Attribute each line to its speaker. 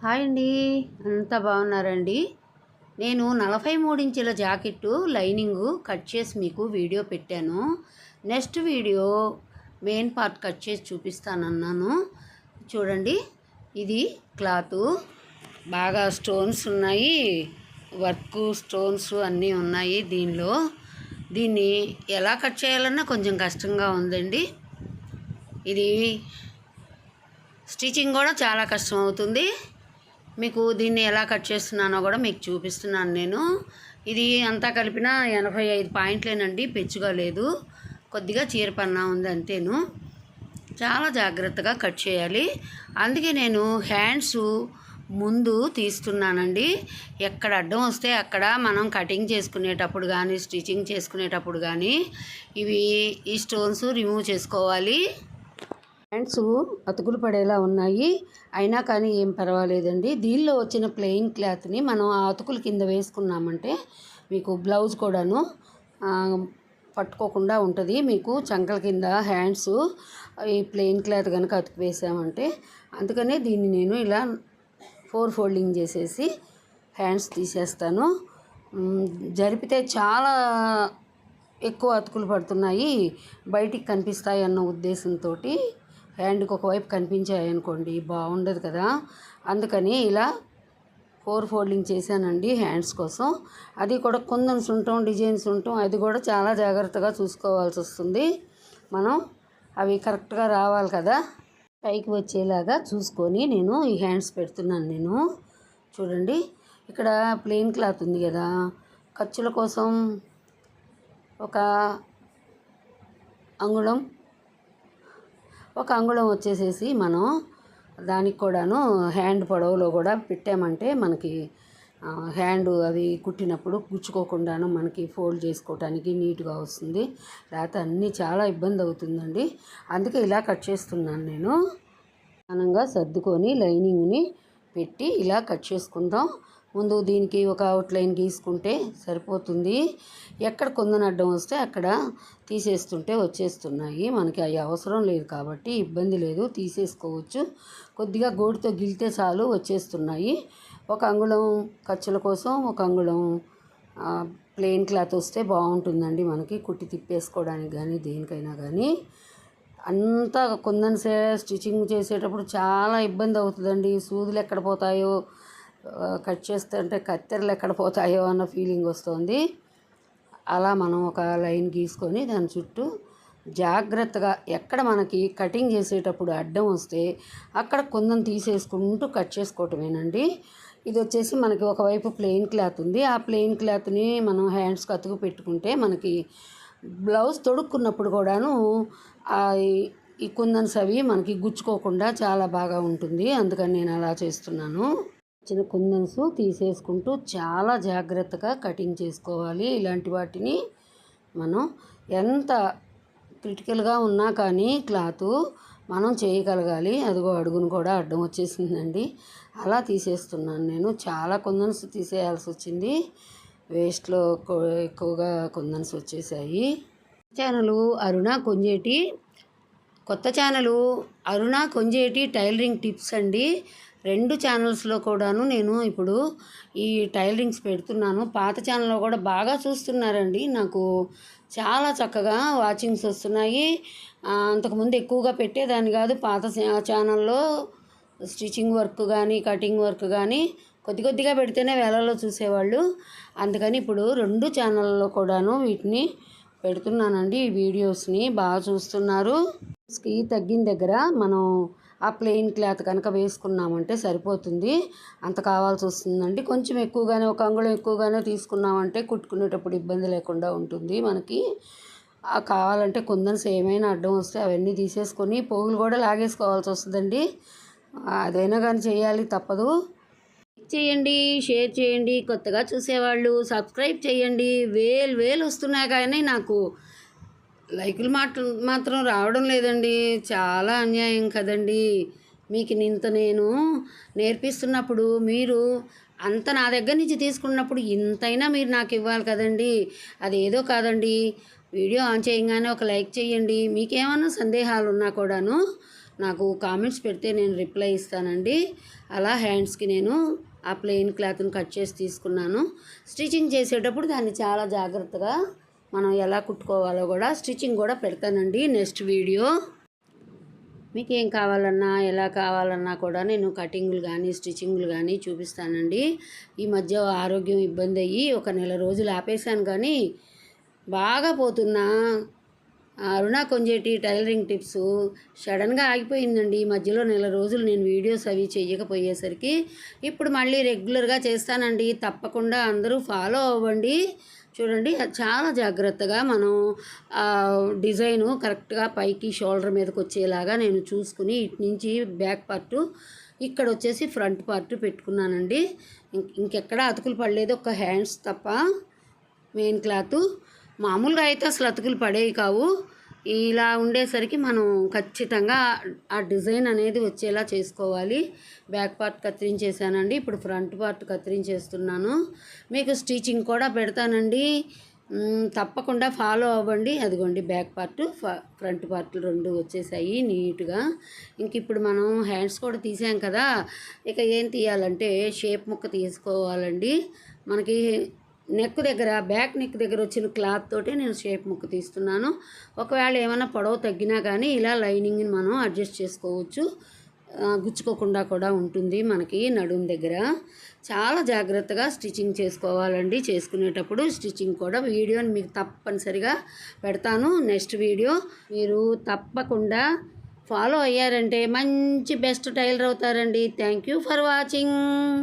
Speaker 1: Hi అండి. అంతా బాగున్నారండి? నేను 43 ఇంచుల జాకెట్టు లైనింగు కట్ చేసి మీకు వీడియో పెట్టాను. Next video main part cut చేసి చూపిస్తానన్నాను. చూడండి, ఇది క్లాతు బాగా స్టోన్స్ ఉన్నాయి, వర్క్ స్టోన్స్ అన్నీ ఉన్నాయి దీనిలో. దీన్ని ఎలా కట్ చేయాలన్నా కొంచెం కష్టంగా ఉందండి. ఇది స్టిచ్చింగ్ కూడా చాలా కష్టం అవుతుంది. మీకు దీన్ని ఎలా కట్ చేస్తున్నానో కూడా మీకు చూపిస్తున్నాను నేను. ఇది అంతా కలిపిన 85 పాయింట్లేనండి, పెచ్చుగా లేదు, కొద్దిగా చీరపన్నా ఉంది అంతేను. చాలా జాగ్రత్తగా కట్ చేయాలి. అందుకే నేను హ్యాండ్స్ ముందు తీస్తున్నానండి. ఎక్కడ అడ్డం వస్తే అక్కడ మనం కటింగ్ చేసుకునేటప్పుడు కానీ స్టిచ్చింగ్ చేసుకునేటప్పుడు కానీ ఈ స్టోన్స్ రిమూవ్ చేసుకోవాలి. హ్యాండ్స్ అతుకులు పడేలా ఉన్నాయి, అయినా కానీ ఏం పర్వాలేదండి. దీనిలో వచ్చిన ప్లెయిన్ క్లాత్ని మనం ఆ అతుకుల కింద వేసుకున్నామంటే మీకు బ్లౌజ్ కూడాను పట్టుకోకుండా ఉంటుంది. మీకు చంకల కింద హ్యాండ్స్ ఈ ప్లెయిన్ క్లాత్ కనుక అతుకు వేసామంటే, అందుకనే దీన్ని నేను ఇలా 4 ఫోల్డింగ్ చేసేసి హ్యాండ్స్ తీసేస్తాను. జరిపితే చాలా ఎక్కువ అతుకులు పడుతున్నాయి, బయటికి కనిపిస్తాయి అన్న ఉద్దేశంతో హ్యాండ్కి ఒకవైపు కనిపించాయి అనుకోండి బాగుండదు కదా. అందుకని ఇలా 4 ఫోల్డింగ్ చేశానండి హ్యాండ్స్ కోసం. అది కూడా కుందన్స్ ఉంటాం, డిజైన్స్ ఉంటాం, అది కూడా చాలా జాగ్రత్తగా చూసుకోవాల్సి వస్తుంది. మనం అవి కరెక్ట్గా రావాలి కదా, పైకి వచ్చేలాగా చూసుకొని నేను ఈ హ్యాండ్స్ పెడుతున్నాను. నేను చూడండి, ఇక్కడ ప్లెయిన్ క్లాత్ ఉంది కదా, ఖర్చుల కోసం ఒక అంగుళం వచ్చేసేసి మనం దానికి కూడాను హ్యాండ్ పొడవులో కూడా పెట్టామంటే మనకి హ్యాండ్ అవి కుట్టినప్పుడు గుచ్చుకోకుండాను మనకి ఫోల్డ్ చేసుకోవటానికి నీట్గా వస్తుంది. లేకపోతే అన్నీ చాలా ఇబ్బంది అవుతుందండి. అందుకే ఇలా కట్ చేస్తున్నాను నేను. సమానంగా సర్దుకొని లైనింగ్ని పెట్టి ఇలా కట్ చేసుకుందాం. ముందు దీనికి ఒక అవుట్లైన్ గీసుకుంటే సరిపోతుంది. ఎక్కడ కొందన అడ్డం వస్తే అక్కడ తీసేస్తుంటే వచ్చేస్తున్నాయి. మనకి అవి అవసరం లేదు కాబట్టి ఇబ్బంది లేదు, తీసేసుకోవచ్చు. కొద్దిగా గోటితో గిలితే చాలు వచ్చేస్తున్నాయి. ఒక అంగుళం ఖర్చుల కోసం ఒక అంగుళం ప్లెయిన్ క్లాత్ వస్తే బాగుంటుందండి మనకి కుట్టి తిప్పేసుకోవడానికి కానీ దేనికైనా కానీ. అంతా కొందన స్టిచ్చింగ్ చేసేటప్పుడు చాలా ఇబ్బంది అవుతుందండి. సూదులు ఎక్కడ పోతాయో, కట్ చేస్తుంటే కత్తెరలు ఎక్కడ పోతాయో అన్న ఫీలింగ్ వస్తుంది. అలా మనం ఒక లైన్ గీసుకొని దాని చుట్టూ జాగ్రత్తగా ఎక్కడ మనకి కటింగ్ చేసేటప్పుడు అడ్డం వస్తే అక్కడ కొందం తీసేసుకుంటూ కట్ చేసుకోవటమేనండి. ఇది వచ్చేసి మనకి ఒకవైపు ప్లెయిన్ క్లాత్ ఉంది. ఆ ప్లెయిన్ క్లాత్ని మనం హ్యాండ్స్కి అతుకు పెట్టుకుంటే మనకి బ్లౌజ్ తొడుక్కున్నప్పుడు కూడాను ఈ కుందన్స్ అవి మనకి గుచ్చుకోకుండా చాలా బాగా ఉంటుంది. అందుకని నేను అలా చేస్తున్నాను. చిన్న కుందన్స్ తీసేసుకుంటూ చాలా జాగ్రత్తగా కటింగ్ చేసుకోవాలి. ఇలాంటి వాటిని మనం ఎంత క్రిటికల్గా ఉన్నా కానీ క్లాతు మనం చేయగలగాలి. అదిగో అడుగును కూడా అడ్డం వచ్చేసిందండి, అలా తీసేస్తున్నాను నేను. చాలా కుందన్స్ తీసేయాల్సి వచ్చింది, వేస్ట్లో ఎక్కువగా కుందన్స్ వచ్చేసాయి. ఛానలు అరుణ కొంజేటి, కొత్త ఛానలు అరుణ కొంజేటి టైలరింగ్ టిప్స్ అండి. 2 ఛానల్స్లో కూడాను నేను ఇప్పుడు ఈ టైలరింగ్స్ పెడుతున్నాను. పాత ఛానల్లో కూడా బాగా చూస్తున్నారండి, నాకు చాలా చక్కగా వాచింగ్స్ వస్తున్నాయి. అంతకుముందు ఎక్కువగా పెట్టేదాన్ని కాదు. పాత ఛానల్లో స్టిచ్చింగ్ వర్క్ కానీ కటింగ్ వర్క్ కానీ కొద్దిగా పెడితేనే వేలలో చూసేవాళ్ళు. అందుకని ఇప్పుడు 2 ఛానల్లో కూడాను వీటిని పెడుతున్నానండి. ఈ వీడియోస్ని బాగా చూస్తున్నారు. తగ్గిన దగ్గర మనం ఆ ప్లెయిన్ క్లాత్ కనుక వేసుకున్నామంటే సరిపోతుంది. అంత కావాల్సి వస్తుందండి. కొంచెం ఎక్కువగానే ఒక అంగుళం ఎక్కువగానే తీసుకున్నామంటే కుట్టుకునేటప్పుడు ఇబ్బంది లేకుండా ఉంటుంది మనకి. కావాలంటే కుందన్స్ ఏమైనా అడ్డం వస్తే అవన్నీ తీసేసుకొని పోగులు కూడా లాగేసుకోవాల్సి వస్తుందండి. అదైనా కానీ చేయాలి, తప్పదు. చేయండి, షేర్ చేయండి, కొత్తగా చూసేవాళ్ళు సబ్స్క్రైబ్ చేయండి. వేలు వస్తున్నాయి కానీ నాకు లైకులు మాత్రం రావడం లేదండి. చాలా అన్యాయం కదండి. మీకు ఇంత నేను నేర్పిస్తున్నప్పుడు మీరు అంత నా దగ్గర నుంచి తీసుకున్నప్పుడు ఇంతైనా మీరు నాకు ఇవ్వాలి కదండి. అదేదో కాదండి, వీడియో ఆన్ చేయగానే ఒక లైక్ చేయండి. మీకేమన్నా సందేహాలు ఉన్నా కూడాను నాకు కామెంట్స్ పెడితే నేను రిప్లై ఇస్తానండి. అలా హ్యాండ్స్కి నేను ఆ ప్లెయిన్ క్లాత్ని కట్ చేసి తీసుకున్నాను. స్టిచ్చింగ్ చేసేటప్పుడు దాన్ని చాలా జాగ్రత్తగా మనం ఎలా కుట్టుకోవాలో కూడా స్టిచ్చింగ్ కూడా పెడతానండి నెక్స్ట్ వీడియో. మీకు ఏం కావాలన్నా ఎలా కావాలన్నా కూడా నేను కటింగులు కానీ స్టిచ్చింగ్లు కానీ చూపిస్తానండి. ఈ మధ్య ఆరోగ్యం ఇబ్బంది అయ్యి ఒక నెల రోజులు ఆపేశాను, కానీ బాగా పోతున్నా అరుణ కొంజేటి టైలరింగ్ టిప్స్ సడన్గా ఆగిపోయిందండి. ఈ మధ్యలో నెల రోజులు నేను వీడియోస్ అవి చేయకపోయేసరికి ఇప్పుడు మళ్ళీ రెగ్యులర్గా చేస్తానండి. తప్పకుండా అందరూ ఫాలో అవ్వండి. చూడండి, చాలా జాగ్రత్తగా మనం డిజైను కరెక్ట్గా పైకి షోల్డర్ మీదకి వచ్చేలాగా నేను చూసుకుని ఇటు నుంచి బ్యాక్ పార్టు, ఇక్కడ వచ్చేసి ఫ్రంట్ పార్ట్ పెట్టుకున్నానండి. ఇంకెక్కడ అతుకులు పడలేదు, ఒక హ్యాండ్స్ తప్ప. మెయిన్ క్లాత్ మామూలుగా అయితే అసలు అతుకులు పడేవి కావు. ఇలా ఉండేసరికి మనం ఖచ్చితంగా ఆ డిజైన్ అనేది వచ్చేలా చేసుకోవాలి. బ్యాక్ పార్ట్ కత్తిరించేసానండి. ఇప్పుడు ఫ్రంట్ పార్ట్ కత్తిరించేస్తున్నాను. మీకు స్టిచ్చింగ్ కూడా పెడతానండి, తప్పకుండా ఫాలో అవ్వండి. అదిగోండి బ్యాక్ పార్ట్ ఫ్రంట్ పార్ట్లు రెండు వచ్చేసాయి నీట్గా. ఇంక ఇప్పుడు మనం హ్యాండ్స్ కూడా తీసాం కదా, ఇక ఏం తీయాలంటే షేప్ ముక్క తీసుకోవాలండి. మనకి నెక్ దగ్గర, బ్యాక్ నెక్ దగ్గర వచ్చిన క్లాత్ తోటి నేను షేప్ ముక్క తీస్తున్నాను. ఒకవేళ ఏమైనా పొడవు తగ్గినా కానీ ఇలా లైనింగ్ని మనం అడ్జస్ట్ చేసుకోవచ్చు, గుచ్చుకోకుండా కూడా ఉంటుంది మనకి నడుం దగ్గర. చాలా జాగ్రత్తగా స్టిచ్చింగ్ చేసుకోవాలండి. చేసుకునేటప్పుడు స్టిచ్చింగ్ కూడా వీడియోని మీకు తప్పనిసరిగా పెడతాను నెక్స్ట్ వీడియో. మీరు తప్పకుండా ఫాలో అయ్యారంటే మంచి బెస్ట్ టైలర్ అవుతారండి. Thank you for watching.